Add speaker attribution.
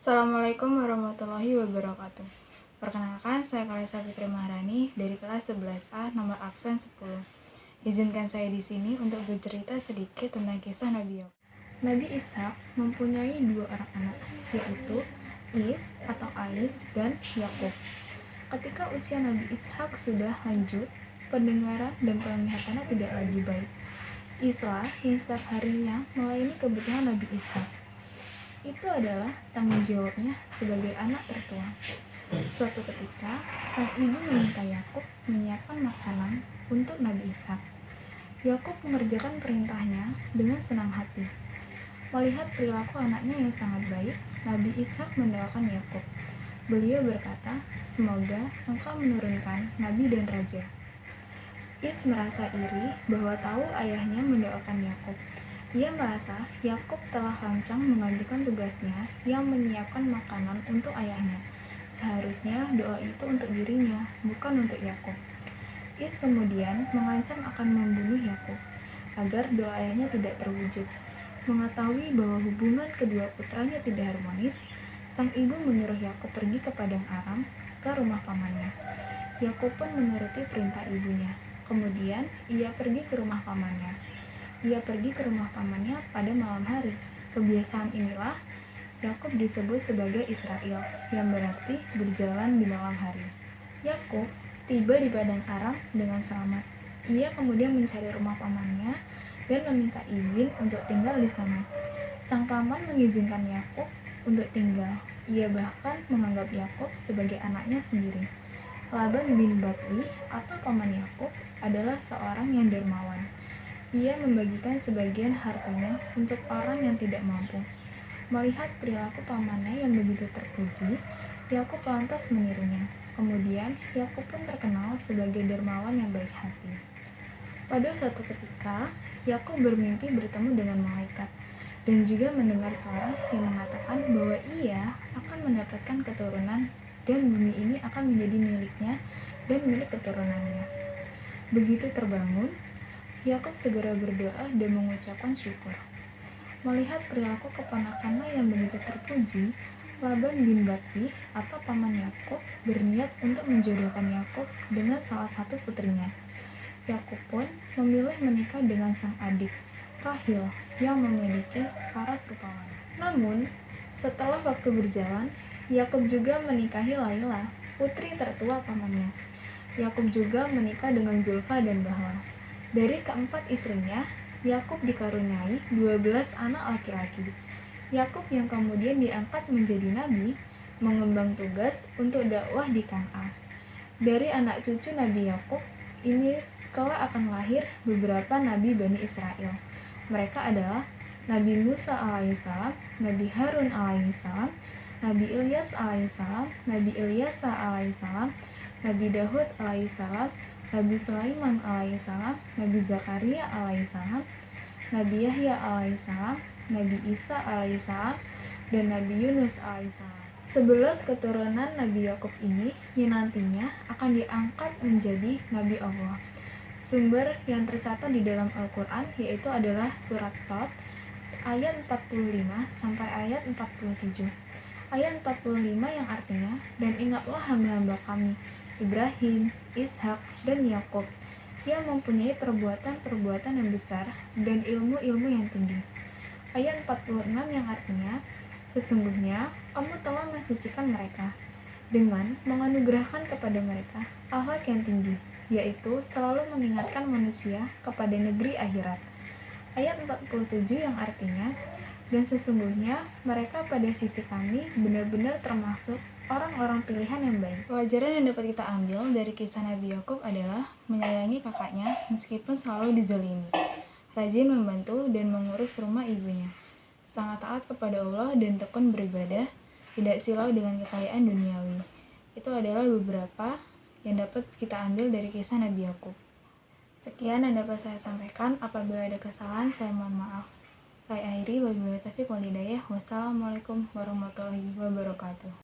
Speaker 1: Assalamualaikum warahmatullahi wabarakatuh. Perkenalkan, saya Kalesa Fitri Maharani dari kelas 11A nomor absen 10. Izinkan saya di sini untuk bercerita sedikit tentang kisah Nabi Yakub. Nabi Ishak mempunyai dua orang anak, yaitu Is atau Ais dan Yakub. Ketika usia Nabi Ishak sudah lanjut, pendengaran dan penglihatannya tidak lagi baik. Islah yang setiap harinya melayani kebutuhan Nabi Ishak. Itu adalah tanggung jawabnya sebagai anak tertua. Suatu ketika, sang ibu meminta Yakub menyiapkan makanan untuk Nabi Ishak. Yakub mengerjakan perintahnya dengan senang hati. Melihat perilaku anaknya yang sangat baik, Nabi Ishak mendoakan Yakub. Beliau berkata, "Semoga engkau menurunkan nabi dan raja." Is merasa iri bahwa tahu ayahnya mendoakan Yakub. Ia merasa Yakub telah lancang menggantikan tugasnya yang menyiapkan makanan untuk ayahnya. Seharusnya doa itu untuk dirinya, bukan untuk Yakub. Is kemudian mengancam akan membunuh Yakub agar doa ayahnya tidak terwujud. Mengetahui bahwa hubungan kedua putranya tidak harmonis, sang ibu menyuruh Yakub pergi ke padang Aram ke rumah pamannya. Yakub pun menuruti perintah ibunya. Kemudian ia pergi ke rumah pamannya. Ia pergi ke rumah pamannya pada malam hari. Kebiasaan inilah Yakub disebut sebagai Israel, yang berarti berjalan di malam hari. Yakub tiba di padang Aram dengan selamat. Ia kemudian mencari rumah pamannya dan meminta izin untuk tinggal di sana. Sang paman mengizinkan Yakub untuk tinggal. Ia bahkan menganggap Yakub sebagai anaknya sendiri. Laban bin Batwi atau paman Yakub adalah seorang yang dermawan. Ia membagikan sebagian hartanya untuk orang yang tidak mampu. Melihat perilaku pamannya yang begitu terpuji, Yakub lantas menirunya. Kemudian, Yakub pun terkenal sebagai dermawan yang baik hati. Pada suatu ketika, Yakub bermimpi bertemu dengan malaikat dan juga mendengar suara yang mengatakan bahwa ia akan mendapatkan keturunan dan bumi ini akan menjadi miliknya dan milik keturunannya. Begitu terbangun, Yakub segera berdoa dan mengucapkan syukur. Melihat perilaku keponakannya yang begitu terpuji, Laban bin Batwi atau paman Yakub berniat untuk menjodohkan Yakub dengan salah satu putrinya. Yakub pun memilih menikah dengan sang adik, Rahil, yang memiliki paras rupawan. Namun, setelah waktu berjalan, Yakub juga menikahi Laila, putri tertua pamannya. Yakub juga menikah dengan Zulfa dan Bahla. Dari keempat istrinya, Yakub dikaruniai 12 anak laki-laki. Yakub yang kemudian diangkat menjadi nabi, mengemban tugas untuk dakwah di Kan'an. Dari anak cucu Nabi Yakub ini kelak akan lahir beberapa nabi Bani Israel. Mereka adalah Nabi Musa alaihissalam, Nabi Harun alaihissalam, Nabi Ilyas alaihissalam, Nabi Ilyasa alaihissalam, Nabi Daud alaihissalam, Nabi Sulaiman alaihissalam, Nabi Zakaria alaihissalam, Nabi Yahya alaihissalam, Nabi Isa alaihissalam, dan Nabi Yunus alaihissalam. 11 keturunan Nabi Yakub ini yang nantinya akan diangkat menjadi Nabi Allah. Sumber yang tercatat di dalam Al-Quran yaitu adalah surat Shad ayat 45 sampai ayat 47. Ayat 45 yang artinya, "Dan ingatlah hamba-hamba kami Ibrahim, Ishak, dan Yakub yang mempunyai perbuatan-perbuatan yang besar dan ilmu-ilmu yang tinggi." Ayat 46 yang artinya, "Sesungguhnya kamu telah mensucikan mereka dengan menganugerahkan kepada mereka akhlak yang tinggi, yaitu selalu mengingatkan manusia kepada negeri akhirat." Ayat 47 yang artinya, "Dan sesungguhnya mereka pada sisi kami benar-benar termasuk orang-orang pilihan yang baik." Pelajaran yang dapat kita ambil dari kisah Nabi Yakub adalah menyayangi kakaknya meskipun selalu dizalimi, rajin membantu dan mengurus rumah ibunya, sangat taat kepada Allah dan tekun beribadah, tidak silau dengan kekayaan duniawi. Itu adalah beberapa yang dapat kita ambil dari kisah Nabi Yakub. Sekian yang dapat saya sampaikan. Apabila ada kesalahan, saya mohon maaf. Saya akhiri, wabillahi taufiq wal hidayah. Wassalamualaikum warahmatullahi wabarakatuh.